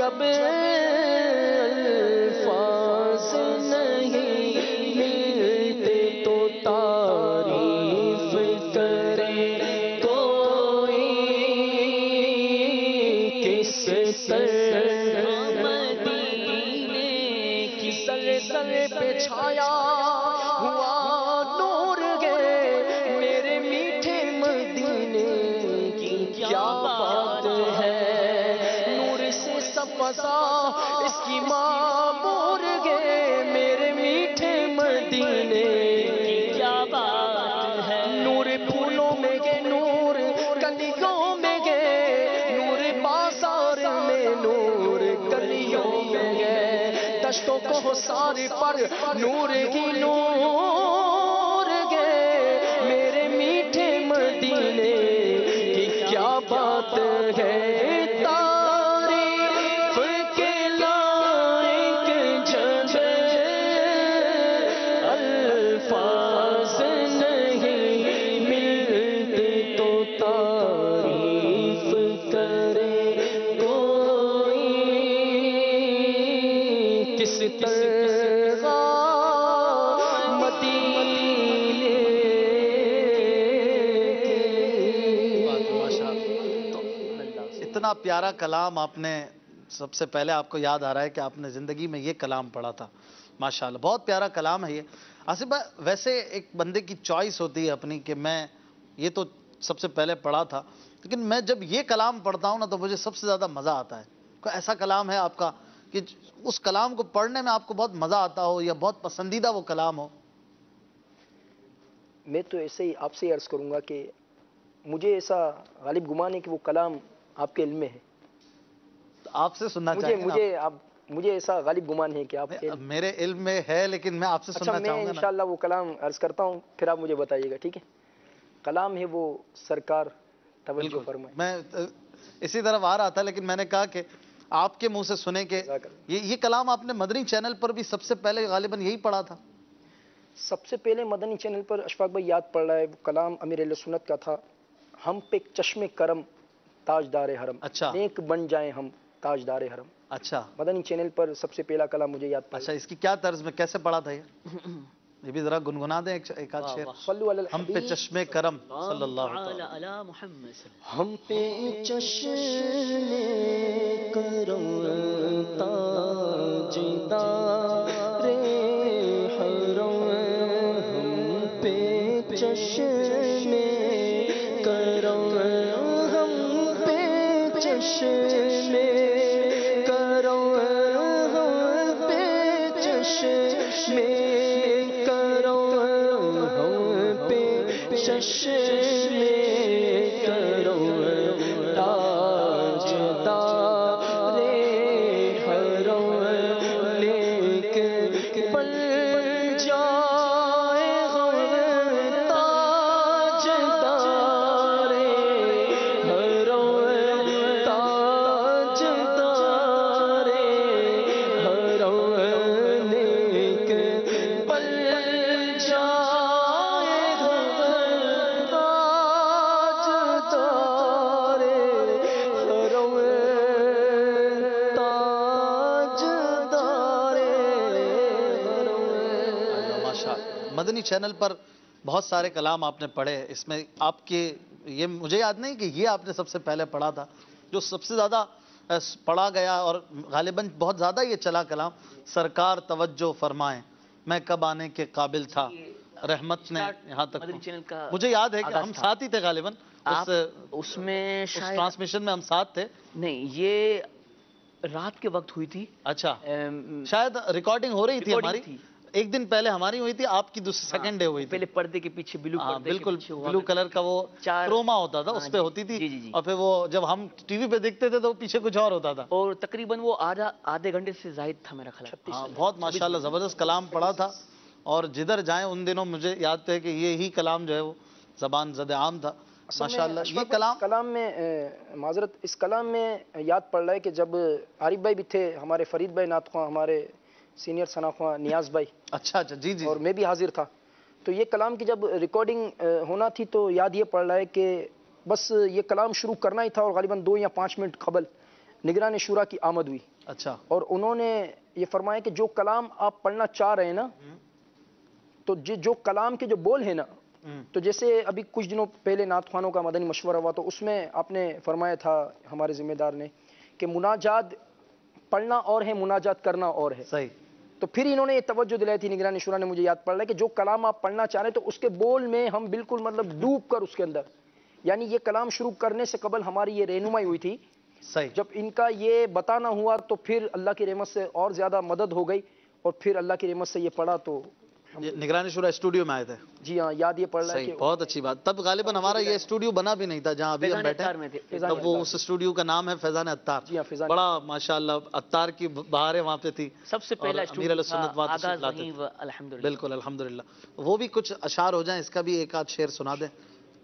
جب الفاظ نہیں ملتے تو تعریف کرے کوئی کس طرح مدینے کی سر پہ چھایا ہوا نور گے میرے میٹھے مدینے کی کیا بات ہے نور سے سب فضا اس کی معمور گے میرے میٹھے مدینے کی کیا بات ہے نور پھولوں میں گے نور کلیوں میں گے نور بازار میں نور گلیوں میں گے دشتوں کو سارے پر نور ہی نور گے میرے میٹھے مدینے کی کیا بات ہے تعریف کے لائق جب الفاظ نہیں ملتے تو تعریف کرے کوئی کس طرح مدینے اتنا پیارا کلام آپ نے سب سے پہلے آپ کو یاد آ رہا ہے کہ آپ نے زندگی میں یہ کلام پڑھا تھا ماشاءاللہ بہت پیارا کلام ہے یہ آصف بھائی ویسے ایک بندے کی چوائس ہوتی ہے اپنی کہ میں یہ تو سب سے پہلے پڑھا تھا لیکن میں جب یہ کلام پڑھتا ہوں نا تو مجھے سب سے زیادہ مزہ آتا ہے کوئی ایسا کلام ہے آپ کا کہ اس کلام کو پڑھنے میں آپ کو بہت مزہ آتا ہو یا بہت پسندیدہ وہ کلام ہو میں تو ایسے ہی آپ سے عرض کروں گا کہ مجھے ایسا غالب گمان ہے کہ وہ کلام آپ کے علم میں ہے تو آپ سے سننا چاہیں گے مجھے ایسا غالب گمان ہے کہ آپ کے میرے علم میں ہے لیکن میں آپ سے اچھا سننا میں چاہوں گا نا انشاءاللہ وہ کلام عرض کرتا ہوں پھر آپ مجھے بتائیے گا ٹھیک ہے کلام ہے وہ سرکار توجہ فرمائے میں اسی طرف آ رہا تھا لیکن میں نے کہا کہ آپ کے منہ سے سنیں کہ یہ کلام آپ نے مدنی چینل پر بھی سب سے پہلے غالباً یہی پڑھا تھا سب سے پہلے مدنی چینل پر اشفاق بھائی یاد پڑ رہا ہے وہ کلام امیر اہل سنت کا تھا ہم پہ چشم کرم تاجدار حرم اچھا نیک بن جائیں ہم تاجدار حرم اچھا مدنی چینل پر سب سے پہلا کلام مجھے یاد پڑا اچھا اس کی کیا طرز میں کیسے پڑھا تھا یہ بھی ذرا گنگنا دیں ایک آدھ شعر صلو علی ہم پہ چشم کرم صلی اللہ تعالی علی محمد ہم پہ چشم کرم تاجدار حرم ہم پہ چشم کرم ہم پہ چشم کرم ہم پہ چشم کرم ہم پہ چشم کرم تاجدار حرم لیکن پل جائے ہم تاجدار حرم تاجدار حرم لیکن پل جائے ہم تاجدار حرم تاجدار حرم مدنی چینل پر بہت سارے کلام آپ نے پڑھے اس میں آپ کے یہ مجھے یاد نہیں کہ یہ آپ نے سب سے پہلے پڑھا تھا جو سب سے زیادہ پڑھا گیا اور غالباً بہت زیادہ یہ چلا کلام سرکار توجہ فرمائیں میں کب آنے کے قابل تھا رحمت نے یہاں تک مدنی چینل کا مجھے یاد ہے کہ ہم ساتھ ہی تھے غالباً اس میں شاید ٹرانسمیشن میں ہم ساتھ تھے نہیں یہ رات کے وقت ہوئی تھی اچھا شاید ریکارڈنگ ہو رہی تھی ہماری ایک دن پہلے ہماری ہوئی تھی آپ کی دوسری سیکنڈ ڈے ہوئی تھی پہلے پردے کے پیچھے بلو پردے بالکل بلو کلر کا وہ کروما ہوتا تھا اس پہ ہوتی تھی اور پھر وہ جب ہم ٹی وی پہ دیکھتے تھے تو پیچھے کچھ اور ہوتا تھا اور تقریباً وہ آدھے گھنٹے سے زائد تھا میرا خیال بہت ماشاءاللہ زبردست کلام پڑھا تھا اور جدھر جائیں ان دنوں مجھے یاد ہے کہ یہی کلام جو ہے وہ زبان زد عام تھا ماشاءاللہ یہ کلام میں معذرت اس کلام میں یاد پڑ رہا ہے کہ جب عارف بھائی بھی تھے ہمارے فرید بھائی نعت خواں ہمارے سینئر ثنا خواں نیاز بھائی اچھا جی اور میں بھی حاضر تھا تو یہ کلام کی جب ریکارڈنگ ہونا تھی تو یاد یہ پڑ رہا ہے کہ بس یہ کلام شروع کرنا ہی تھا اور غالباً 2 یا 5 منٹ قبل نگران شورا کی آمد ہوئی اچھا اور انہوں نے یہ فرمایا کہ جو کلام آپ پڑھنا چاہ رہے ہیں نا، تو جو کلام کے جو بول ہیں نا، تو جیسے ابھی کچھ دنوں پہلے نعت خوانوں کا مدنی مشورہ ہوا، تو اس میں آپ نے فرمایا تھا ہمارے ذمہ دار نے کہ مناجات پڑھنا اور ہے، مناجات کرنا اور ہے. صحیح. تو پھر انہوں نے یہ توجہ دلائی تھی، نگرانی شورا نے مجھے یاد پڑ رہا ہے کہ جو کلام آپ پڑھنا چاہ رہے ہیں تو اس کے بول میں ہم بالکل مطلب ڈوب کر اس کے اندر، یعنی یہ کلام شروع کرنے سے قبل ہماری یہ رہنمائی ہوئی تھی. صحیح. جب ان کا یہ بتانا ہوا تو پھر اللہ کی رحمت سے اور زیادہ مدد ہو گئی، اور پھر اللہ کی رحمت سے یہ پڑھا تو نگرانی شورا اسٹوڈیو میں آئے تھے. جی ہاں، یاد یہ پڑ رہا ہے صحیح، کہ بہت اچھی بات. تب غالباً ہمارا یہ اسٹوڈیو بنا بھی نہیں تھا جہاں ابھی ہم بیٹھے ہیں. تب وہ اس اسٹوڈیو کا نام ہے فیضان عطار. جی ہاں، فیضان. بڑا ماشاءاللہ عطار کی بہاریں وہاں پہ تھی. سب سے پہلا امیر علیہ سنت وہاں تشریف لاتے تھے. الحمدللہ. بالکل الحمدللہ. وہ بھی کچھ اشعار ہو جائیں، اس کا بھی ایک آدھ شعر سنا دیں.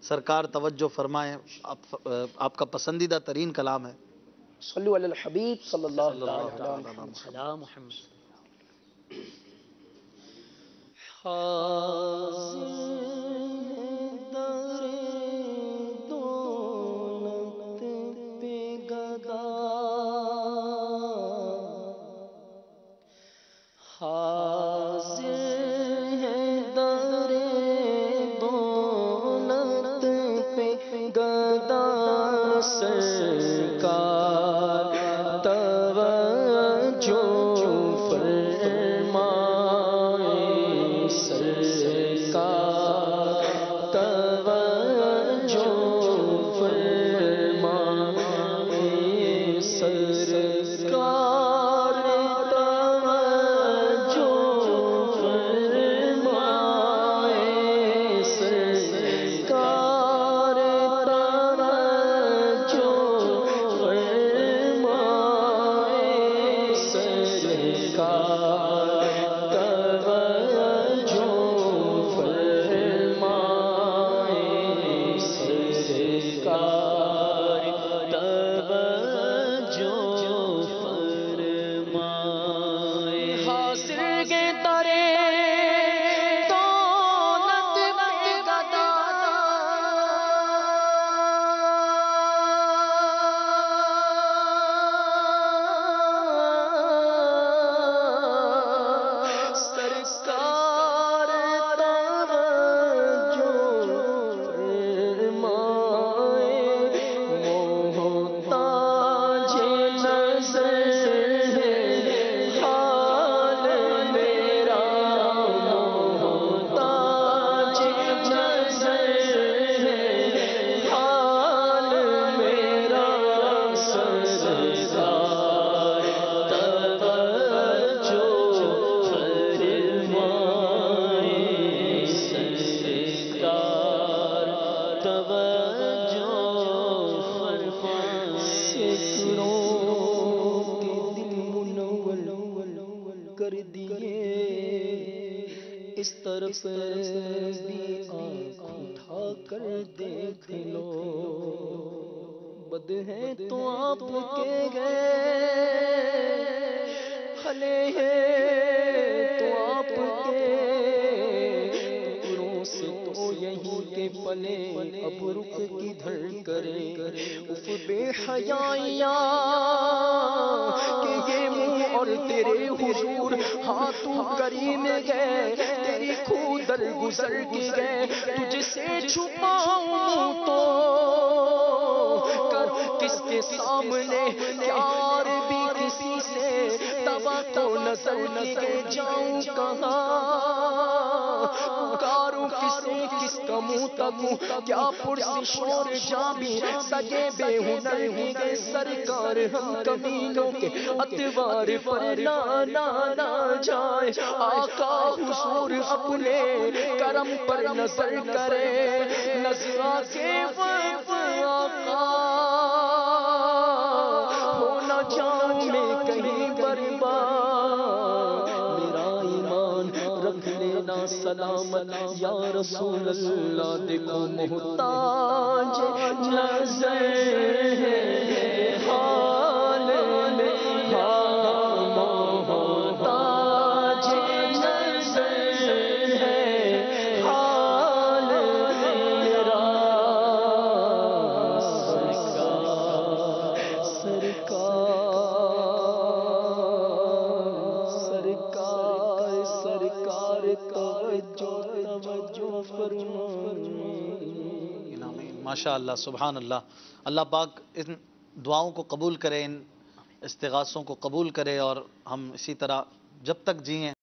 سرکار توجہ فرمائیں، آپ کا پسندیدہ ترین کلام ہے. صلو علی الحبیب صلی اللہ علیہ وسلم. اس طرف بھی آنکھ اٹھا کر دیکھ لو، بد ہے تو آپ کے گئے، بھلے ہیں تو آپ کے ٹکڑوں سے تو یہیں کے پلے، اب رک کدھر کریں اف بے حیائیاں کہ یہ منہ اور تیرے حضور ہاتھوں کریم گئے، تیری خو در گزر کے گئے، تجھ سے چھپاؤں تو کر کس کے سامنے، یار بھی کسی سے تبا تو نظر کے جاؤں کہاں، پکاروں کسے کس کا منہ تکوں، کیا پرسش اور جاں بھی سجے بے ہنر ہی گئے سرکار، ہم کمینوں کے اتوار پر نہ جائے، آقا حضور اپنے کرم پر نظر کرے، نظرہ کے وقت آقا ہو نہ جاؤں میں کہیں برباد، میرا ایمان رکھ لینا سلامت یا رسول اللہ، دیکھو محتاج نظر ہے حال میں، محتاج نظر ہے حال میرا، سرکار ماشاء اللہ سبحان اللہ. اللہ پاک ان دعاؤں کو قبول کرے، ان استغاثوں کو قبول کرے، اور ہم اسی طرح جب تک جئیں